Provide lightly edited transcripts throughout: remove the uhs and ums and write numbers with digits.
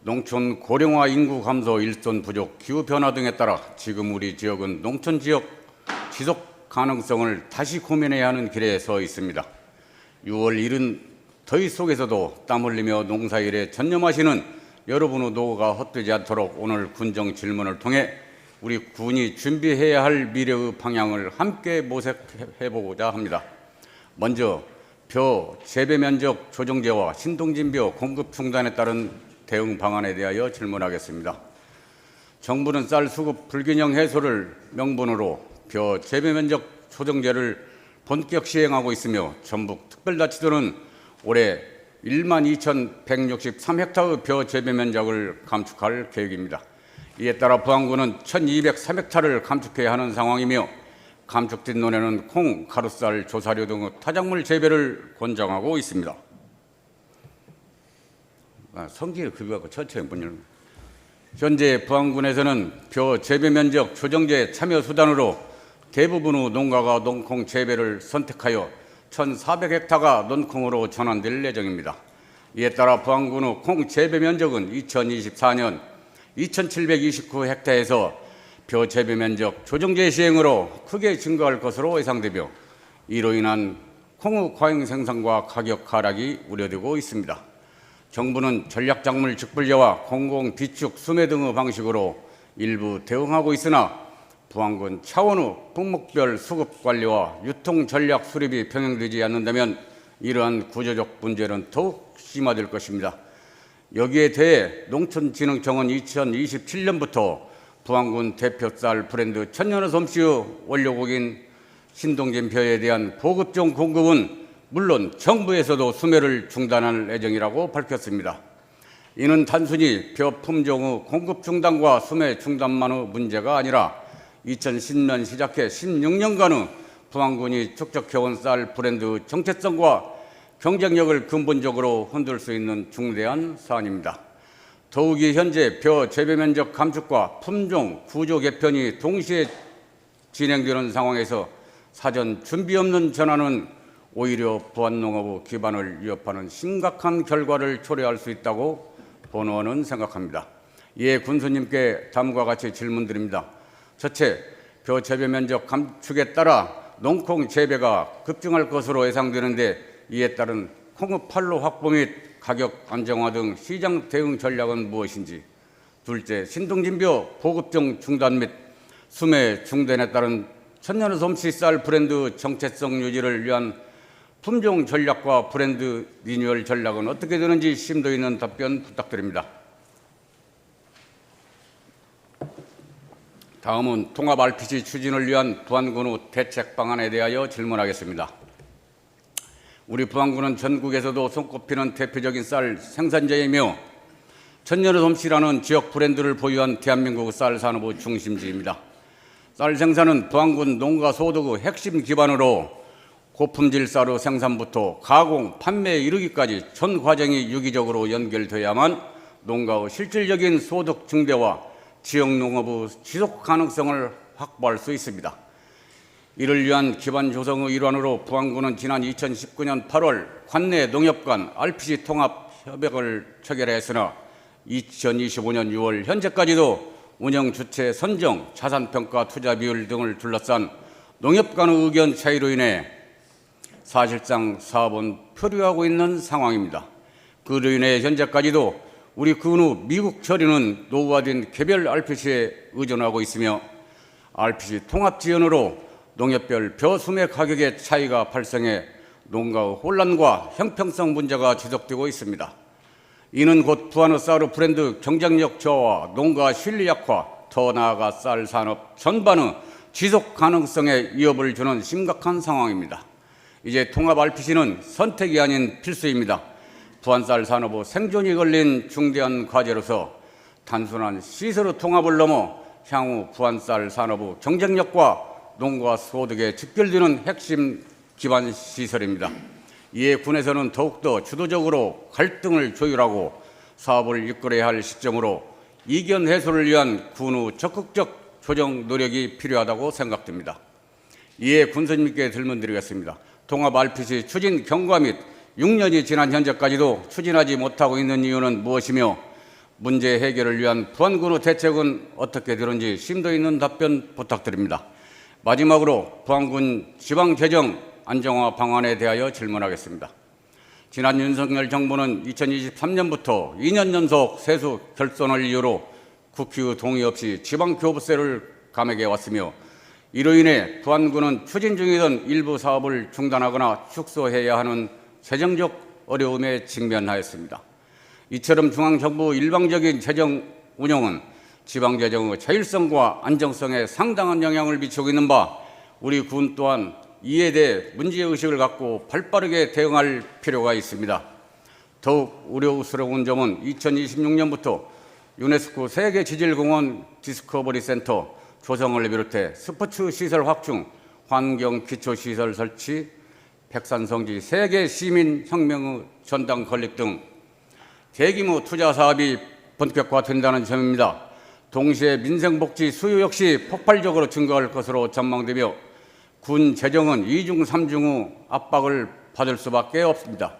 농촌 고령화 인구 감소, 일손 부족, 기후 변화 등에 따라 지금 우리 지역은 농촌 지역 지속 가능성을 다시 고민해야 하는 길에 서 있습니다. 6월 이른 더위 속에서도 땀 흘리며 농사일에 전념하시는 여러분의 노고가 헛되지 않도록 오늘 군정 질문을 통해 우리 군이 준비해야 할 미래의 방향을 함께 모색해보고자 합니다. 먼저 벼 재배 면적 조정제와 신동진벼 공급 중단에 따른 대응 방안에 대하여 질문하겠습니다. 정부는 쌀 수급 불균형 해소를 명분으로 벼 재배 면적 조정제를 본격 시행하고 있으며 전북 특별자치도는 올해 12,163헥타의 벼 재배 면적을 감축할 계획입니다. 이에 따라 부안군은 1,203헥타를 감축해야 하는 상황이며 감축된 논에는 콩, 가루쌀, 조사료 등의 타작물 재배를 권장하고 있습니다. 성질을 급여하고 천천히 문 열면. 현재 부안군에서는 벼 재배 면적 조정제 참여 수단으로 대부분의 농가가 논콩 재배를 선택하여 1,400헥타가 논콩으로 전환될 예정입니다. 이에 따라 부안군의 콩 재배 면적은 2024년 2,729헥타에서 벼 재배 면적 조정제 시행으로 크게 증가할 것으로 예상되며 이로 인한 콩의 과잉 생산과 가격 하락이 우려되고 있습니다. 정부는 전략작물 직불제와 공공 비축 수매 등의 방식으로 일부 대응하고 있으나 부안군 차원의 품목별 수급 관리와 유통 전략 수립이 병행되지 않는다면 이러한 구조적 문제는 더욱 심화될 것입니다. 여기에 대해 농촌진흥청은 2027년부터 부안군 대표 쌀 브랜드 천년의 솜씨의 원료국인 신동진벼에 대한 보급종 공급은 물론 정부에서도 수매를 중단할 예정이라고 밝혔습니다. 이는 단순히 벼 품종의 공급 중단과 수매 중단만의 문제가 아니라 2010년 시작해 16년간의 부안군이 축적해온 쌀 브랜드 정체성과 경쟁력을 근본적으로 흔들 수 있는 중대한 사안입니다. 더욱이 현재 벼 재배 면적 감축과 품종 구조 개편이 동시에 진행되는 상황에서 사전 준비 없는 전환은 오히려 부안농업의 기반을 위협하는 심각한 결과를 초래할 수 있다고 본의원은 생각합니다. 이에 군수님께 다음과 같이 질문드립니다. 첫째, 벼 재배 면적 감축에 따라 농콩 재배가 급증할 것으로 예상되는데 이에 따른 콩의 판로 확보 및 가격 안정화 등 시장 대응 전략은 무엇인지. 둘째, 신동진벼 보급종 중단 및 수매 중단에 따른 천년의 솜씨 쌀 브랜드 정체성 유지를 위한 품종 전략과 브랜드 리뉴얼 전략은 어떻게 되는지 심도 있는 답변 부탁드립니다. 다음은 통합 RPG 추진을 위한 부안군의 대책 방안에 대하여 질문하겠습니다. 우리 부안군은 전국에서도 손꼽히는 대표적인 쌀 생산자이며 천년의 솜씨라는 지역 브랜드를 보유한 대한민국 쌀 산업의 중심지입니다. 쌀 생산은 부안군 농가 소득의 핵심 기반으로 고품질 쌀의 생산부터 가공, 판매에 이르기까지 전 과정이 유기적으로 연결돼야만 농가의 실질적인 소득 증대와 지역 농업의 지속 가능성을 확보할 수 있습니다. 이를 위한 기반 조성의 일환으로 부안군은 지난 2019년 8월 관내 농협 간 RPG 통합 협약을 체결했으나 2025년 6월 현재까지도 운영 주체 선정, 자산평가 투자 비율 등을 둘러싼 농협 간의 의견 차이로 인해 사실상 사업은 표류하고 있는 상황입니다. 그로 인해 현재까지도 우리 군의 미국 처리는 노후화된 개별 RPC에 의존하고 있으며 RPG 통합 지원으로 농협별 벼 수매 가격의 차이가 발생해 농가의 혼란과 형평성 문제가 지속되고 있습니다. 이는 곧 부안의 쌀의 브랜드 경쟁력 저하와 농가 신뢰 약화, 더 나아가 쌀 산업 전반의 지속 가능성에 위협을 주는 심각한 상황입니다. 이제 통합 RPC는 선택이 아닌 필수입니다. 부안쌀 산업의 생존이 걸린 중대한 과제로서 단순한 시설의 통합을 넘어 향후 부안쌀 산업의 경쟁력과 농가 소득에 직결되는 핵심 기반 시설입니다. 이에 군에서는 더욱더 주도적으로 갈등을 조율하고 사업을 이끌어야 할 시점으로 이견 해소를 위한 군의 적극적 조정 노력이 필요하다고 생각됩니다. 이에 군수님께 질문드리겠습니다. 통합 RPG 추진 경과 및 6년이 지난 현재까지도 추진하지 못하고 있는 이유는 무엇이며 문제 해결을 위한 부안군의 대책은 어떻게 되는지 심도 있는 답변 부탁드립니다. 마지막으로 부안군 지방재정 안정화 방안에 대하여 질문하겠습니다. 지난 윤석열 정부는 2023년부터 2년 연속 세수 결손을 이유로 국회 동의 없이 지방교부세를 감액해 왔으며 이로 인해 부안군은 추진 중이던 일부 사업을 중단하거나 축소해야 하는 재정적 어려움에 직면하였습니다. 이처럼 중앙정부 일방적인 재정 운영은 지방재정의 자율성과 안정성에 상당한 영향을 미치고 있는 바 우리 군 또한 이에 대해 문제의식을 갖고 발빠르게 대응할 필요가 있습니다. 더욱 우려스러운 점은 2026년부터 유네스코 세계지질공원 디스커버리 센터 조성을 비롯해 스포츠 시설 확충, 환경 기초시설 설치, 백산성지 세계 시민혁명의 전당 건립 등 대규모 투자 사업이 본격화된다는 점입니다. 동시에 민생복지 수요 역시 폭발적으로 증가할 것으로 전망되며 군 재정은 2중 3중의 압박을 받을 수밖에 없습니다.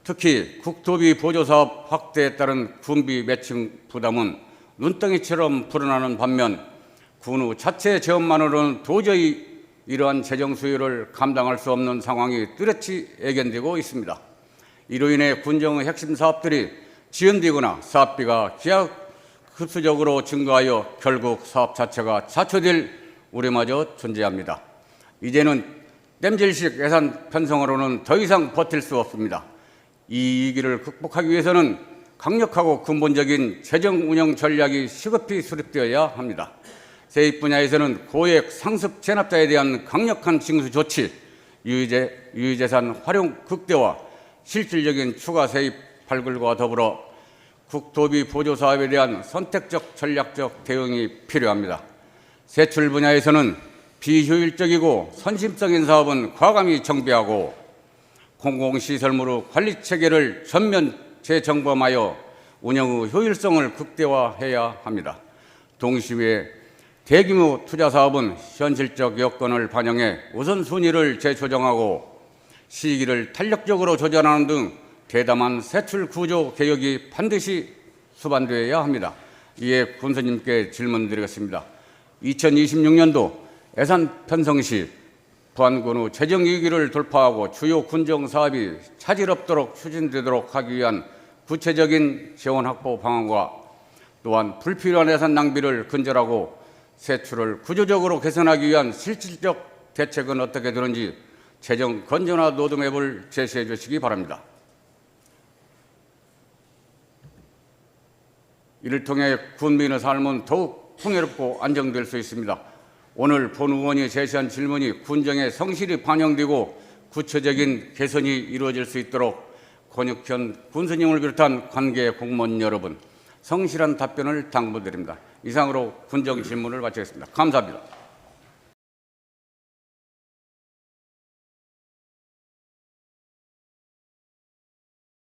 특히 국토비 보조사업 확대에 따른 군비 매칭 부담은 눈덩이처럼 불어나는 반면 군의 자체 재원만으로는 도저히 이러한 재정 수요를 감당할 수 없는 상황이 뚜렷이 예견되고 있습니다. 이로 인해 군정의 핵심 사업들이 지연되거나 사업비가 기하급수적으로 증가하여 결국 사업 자체가 자초될 우려마저 존재합니다. 이제는 땜질식 예산 편성으로는 더 이상 버틸 수 없습니다. 이 위기를 극복하기 위해서는 강력하고 근본적인 재정 운영 전략이 시급히 수립되어야 합니다. 세입 분야에서는 고액 상습 체납자에 대한 강력한 징수 조치, 유의재산 활용 극대화, 실질적인 추가 세입 발굴과 더불어 국토비 보조 사업에 대한 선택적 전략적 대응이 필요합니다. 세출 분야에서는 비효율적이고 선심적인 사업은 과감히 정비하고 공공시설물의 관리 체계를 전면 재점검하여 운영의 효율성을 극대화해야 합니다. 동시에 대규모 투자 사업은 현실적 여건을 반영해 우선순위를 재조정하고 시기를 탄력적으로 조절하는 등 대담한 세출 구조 개혁이 반드시 수반되어야 합니다. 이에 군수님께 질문드리겠습니다. 2026년도 예산 편성 시 부안군의 재정 위기를 돌파하고 주요 군정 사업이 차질 없도록 추진되도록 하기 위한 구체적인 재원 확보 방안과 또한 불필요한 예산 낭비를 근절하고 세출을 구조적으로 개선하기 위한 실질적 대책은 어떻게 되는지 재정 건전화 로드맵을 제시해 주시기 바랍니다. 이를 통해 군민의 삶은 더욱 풍요롭고 안정될 수 있습니다. 오늘 본 의원이 제시한 질문이 군정에 성실히 반영되고 구체적인 개선이 이루어질 수 있도록 권익현 군수님을 비롯한 관계 공무원 여러분 성실한 답변을 당부드립니다. 이상으로 군정 질문을 마치겠습니다. 감사합니다.